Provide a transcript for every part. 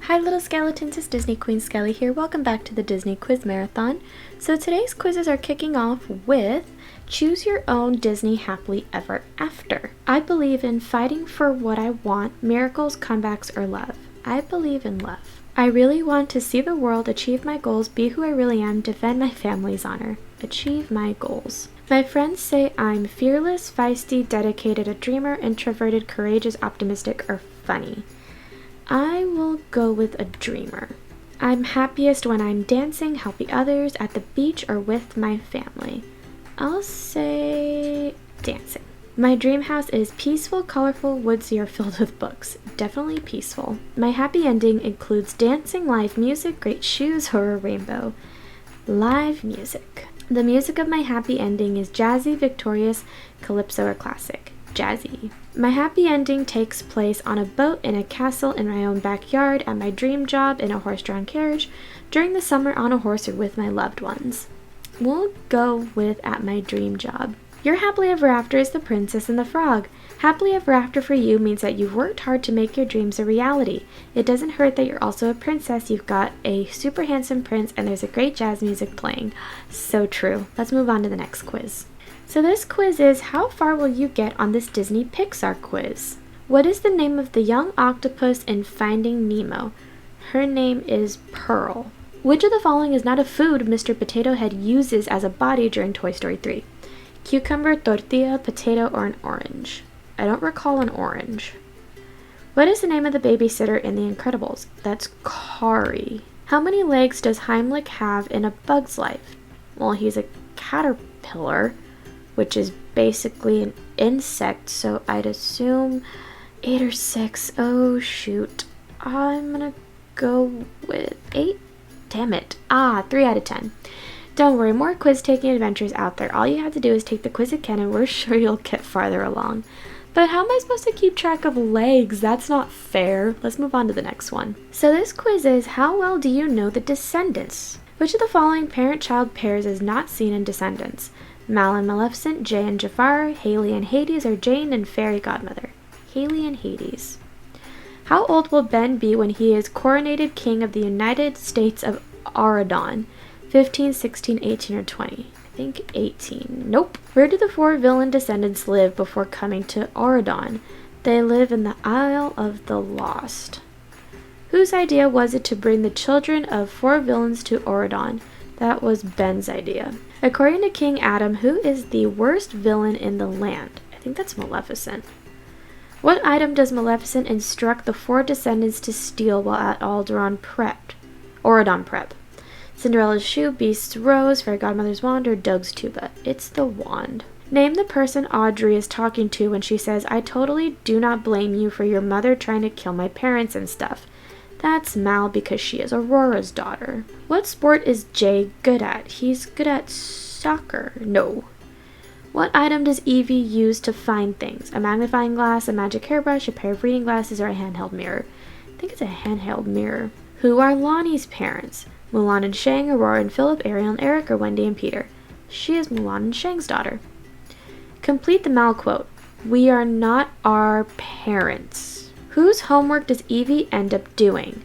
Hi little skeletons, it's Disney Queen Skelly here. Welcome back to the Disney Quiz Marathon. So today's quizzes are kicking off with Choose Your Own Disney Happily Ever After. I believe in fighting for what I want, miracles, comebacks, or love. I believe in love. I really want to see the world, achieve my goals, be who I really am, defend my family's honor. Achieve my goals. My friends say I'm fearless, feisty, dedicated, a dreamer, introverted, courageous, optimistic, or funny. I will go with a dreamer. I'm happiest when I'm dancing, helping others, at the beach, or with my family. I'll say dancing. My dream house is peaceful, colorful, woodsy, or filled with books. Definitely peaceful. My happy ending includes dancing, live music, great shoes, or a rainbow. Live music. The music of my happy ending is jazzy, victorious, calypso, or classic. Jazzy. My happy ending takes place on a boat, in a castle, in my own backyard, at my dream job, in a horse-drawn carriage, during the summer on a horse, or with my loved ones. We'll go with at my dream job. Your happily ever after is The Princess and the Frog. Happily ever after for you means that you've worked hard to make your dreams a reality. It doesn't hurt that you're also a princess. You've got a super handsome prince and there's a great jazz music playing. So true. Let's move on to the next quiz. So this quiz is, how far will you get on this Disney Pixar quiz? What is the name of the young octopus in Finding Nemo? Her name is Pearl. Which of the following is not a food Mr. Potato Head uses as a body during Toy Story 3? Cucumber, tortilla, potato, or an orange? I don't recall an orange. What is the name of the babysitter in The Incredibles? That's Kari. How many legs does Heimlich have in A Bug's Life? Well, he's a caterpillar, which is basically an insect, so I'd assume 8 or 6. Oh, shoot. I'm gonna go with 8. Damn it. 3 out of 10. Don't worry, more quiz-taking adventures out there. All you have to do is take the quiz again, and we're sure you'll get farther along. But how am I supposed to keep track of legs? That's not fair. Let's move on to the next one. So this quiz is, how well do you know the Descendants? Which of the following parent-child pairs is not seen in Descendants? Mal and Maleficent, Jay and Jafar, Haley and Hades, or Jane and Fairy Godmother? Haley and Hades. How old will Ben be when he is coronated king of the United States of Auradon? 15, 16, 18, or 20? I think 18. Nope. Where do the 4 villain descendants live before coming to Auradon? They live in the Isle of the Lost. Whose idea was it to bring the children of 4 villains to Auradon? That was Ben's idea. According to King Adam, who is the worst villain in the land? I think that's Maleficent. What item does Maleficent instruct the 4 descendants to steal while at Auradon Prep? Cinderella's shoe, Beast's rose, Fairy Godmother's wand, or Doug's tuba? It's the wand. Name the person Audrey is talking to when she says, I totally do not blame you for your mother trying to kill my parents and stuff. That's Mal because she is Aurora's daughter. What sport is Jay good at? He's good at soccer. No. What item does Evie use to find things? A magnifying glass, a magic hairbrush, a pair of reading glasses, or a handheld mirror? I think it's a handheld mirror. Who are Lonnie's parents? Mulan and Shang, Aurora and Philip, Ariel and Eric, or Wendy and Peter? She is Mulan and Shang's daughter. Complete the Mal quote. We are not our parents. Whose homework does Evie end up doing?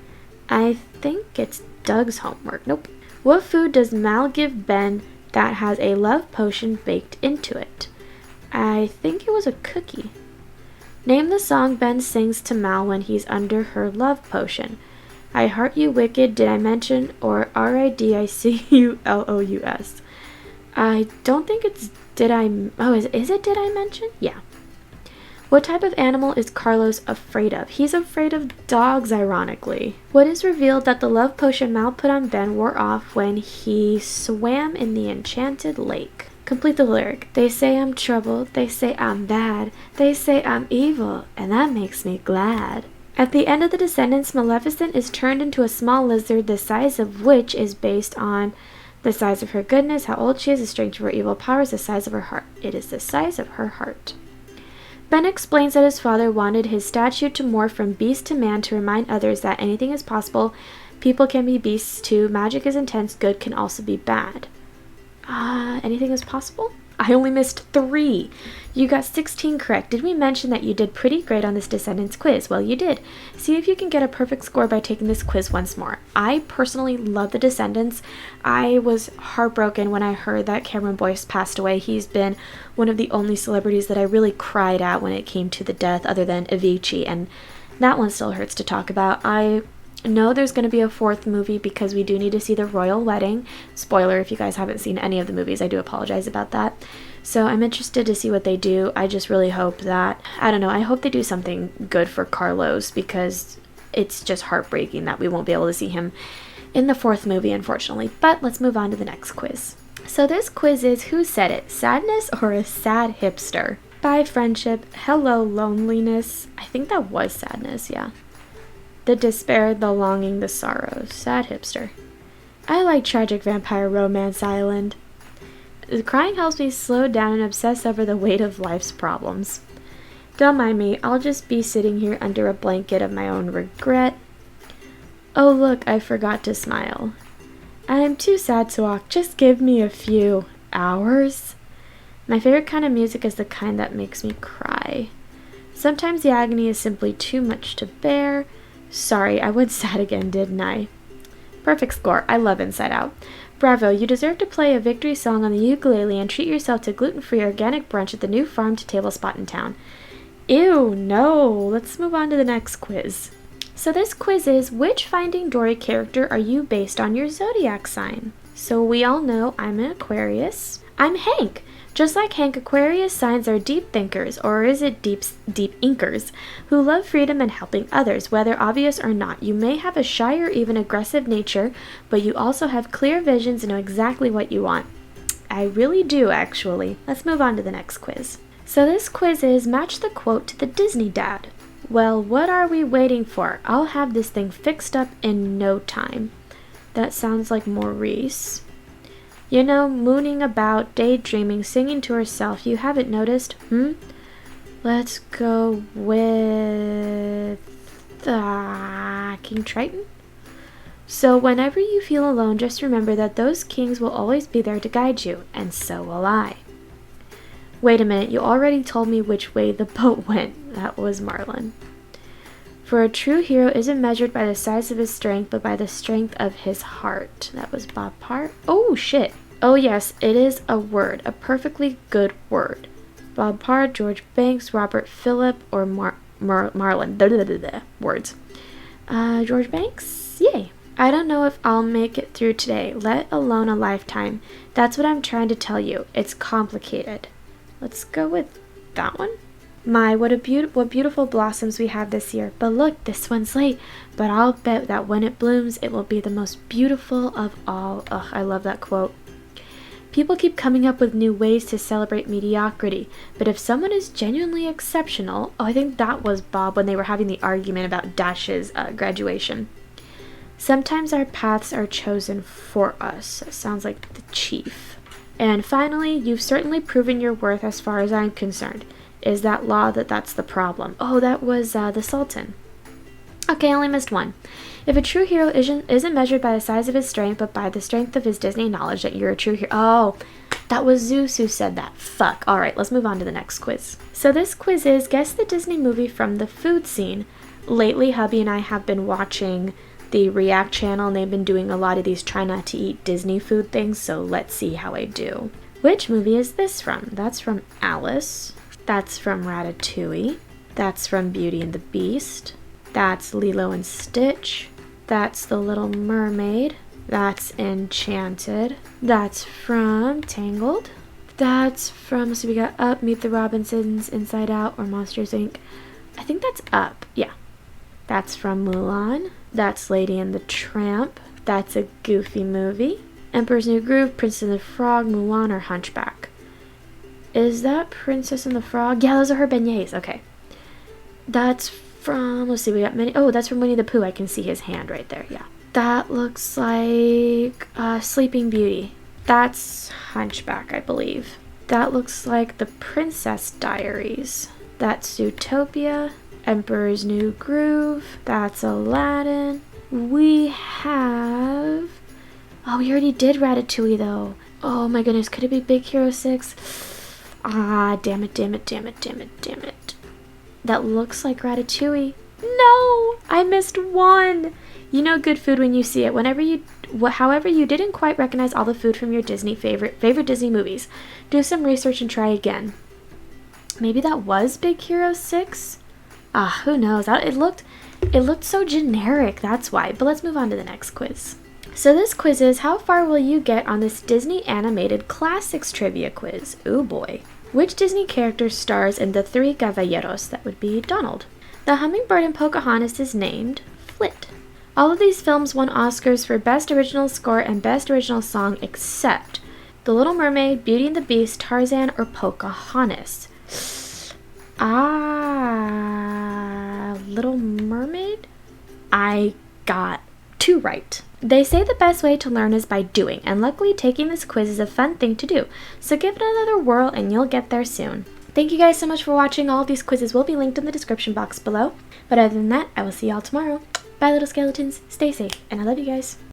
I think it's Doug's homework. Nope. What food does Mal give Ben that has a love potion baked into it? I think it was a cookie. Name the song Ben sings to Mal when he's under her love potion. I Heart You Wicked, Did I Mention, or RIDICULOUS? I don't think it's Did I... Oh, is it Did I Mention? Yeah. What type of animal is Carlos afraid of? He's afraid of dogs, ironically. What is revealed that the love potion Mal put on Ben wore off when he swam in the enchanted lake? Complete the lyric. They say I'm troubled, they say I'm bad, they say I'm evil, and that makes me glad. At the end of The Descendants, Maleficent is turned into a small lizard, the size of which is based on the size of her goodness, how old she is, the strength of her evil powers, the size of her heart. It is the size of her heart. Ben explains that his father wanted his statue to morph from beast to man to remind others that anything is possible. People can be beasts too. Magic is intense. Good can also be bad. Anything is possible? I only missed 3. You got 16 correct. Did we mention that you did pretty great on this Descendants quiz? Well, you did. See if you can get a perfect score by taking this quiz once more. I personally love the Descendants. I was heartbroken when I heard that Cameron Boyce passed away. He's been one of the only celebrities that I really cried at when it came to the death, other than Avicii, and that one still hurts to talk about. I know there's going to be a 4th movie because we do need to see the royal wedding. Spoiler, if you guys haven't seen any of the movies, I do apologize about that. So I'm interested to see what they do. I just really hope that, I don't know, I hope they do something good for Carlos, because it's just heartbreaking that we won't be able to see him in the 4th movie, unfortunately. But let's move on to the next quiz. So this quiz is, who said it? Sadness or a sad hipster? Bye friendship, hello loneliness. I think that was sadness, yeah. The despair, the longing, the sorrow. Sad hipster. I like tragic vampire romance island. The crying helps me slow down and obsess over the weight of life's problems. Don't mind me, I'll just be sitting here under a blanket of my own regret. Oh look, I forgot to smile. I am too sad to walk, just give me a few hours. My favorite kind of music is the kind that makes me cry. Sometimes the agony is simply too much to bear. Sorry, I went sad again, didn't I? Perfect score. I love Inside Out. Bravo, you deserve to play a victory song on the ukulele and treat yourself to gluten-free organic brunch at the new farm-to-table spot in town. Ew, no. Let's move on to the next quiz. So this quiz is, which Finding Dory character are you based on your zodiac sign? So we all know I'm an Aquarius. I'm Hank. Just like Hank, Aquarius signs are deep thinkers, or is it deep inkers, who love freedom and helping others, whether obvious or not. You may have a shy or even aggressive nature, but you also have clear visions and know exactly what you want. I really do, actually. Let's move on to the next quiz. So this quiz is, match the quote to the Disney dad. Well, what are we waiting for? I'll have this thing fixed up in no time. That sounds like Maurice. You know, mooning about, daydreaming, singing to herself. You haven't noticed, Let's go with King Triton. So whenever you feel alone, just remember that those kings will always be there to guide you, and so will I. Wait a minute, you already told me which way the boat went. That was Marlin. For a true hero isn't measured by the size of his strength, but by the strength of his heart. That was Bob Parr. Oh, shit. Oh, yes, it is a word. A perfectly good word. Bob Parr, George Banks, Robert Phillip, or Marlin. Words. George Banks? Yay. I don't know if I'll make it through today, let alone a lifetime. That's what I'm trying to tell you. It's complicated. Let's go with that one. My, what beautiful blossoms we have this year. But look, this one's late. But I'll bet that when it blooms, it will be the most beautiful of all. Ugh, I love that quote. People keep coming up with new ways to celebrate mediocrity. But if someone is genuinely exceptional... Oh, I think that was Bob when they were having the argument about Dash's graduation. Sometimes our paths are chosen for us. That sounds like the chief. And finally, you've certainly proven your worth as far as I'm concerned. Is that law that's the problem? Oh, that was the Sultan. Okay, I only missed one. If a true hero isn't measured by the size of his strength, but by the strength of his Disney knowledge, that you're a true hero. Oh, that was Zeus who said that. Fuck. All right, let's move on to the next quiz. So this quiz is, guess the Disney movie from the food scene. Lately, hubby and I have been watching the React channel, and they've been doing a lot of these try not to eat Disney food things, so let's see how I do. Which movie is this from? That's from Alice. That's from Ratatouille. That's from Beauty and the Beast. That's Lilo and Stitch. That's The Little Mermaid. That's Enchanted. That's from Tangled. That's from, so we got Up, Meet the Robinsons, Inside Out, or Monsters, Inc. I think that's Up, yeah. That's from Mulan. That's Lady and the Tramp. That's a Goofy movie. Emperor's New Groove, Princess and the Frog, Mulan, or Hunchback. Is that Princess and the Frog? Yeah, those are her beignets. Okay. That's from, let's see, we got many. Oh, that's from Winnie the Pooh. I can see his hand right there. Yeah. That looks like Sleeping Beauty. That's Hunchback, I believe. That looks like The Princess Diaries. That's Zootopia. Emperor's New Groove. That's Aladdin. We have... Oh, we already did Ratatouille, though. Oh my goodness, could it be Big Hero 6? Ah, damn it, damn it, damn it, damn it, damn it. That looks like Ratatouille. No, I missed one. You know good food when you see it. However, you didn't quite recognize all the food from your favorite Disney movies. Do some research and try again. Maybe that was Big Hero 6? Ah, who knows? It looked so generic, that's why. But let's move on to the next quiz. So this quiz is, how far will you get on this Disney animated classics trivia quiz? Ooh boy. Which Disney character stars in The Three Caballeros? That would be Donald. The hummingbird in Pocahontas is named Flit. All of these films won Oscars for Best Original Score and Best Original Song except The Little Mermaid, Beauty and the Beast, Tarzan, or Pocahontas. Little Mermaid? I got 2 right. They say the best way to learn is by doing, and luckily taking this quiz is a fun thing to do. So give it another whirl and you'll get there soon. Thank you guys so much for watching. All of these quizzes will be linked in the description box below. But other than that, I will see y'all tomorrow. Bye little skeletons, stay safe, and I love you guys.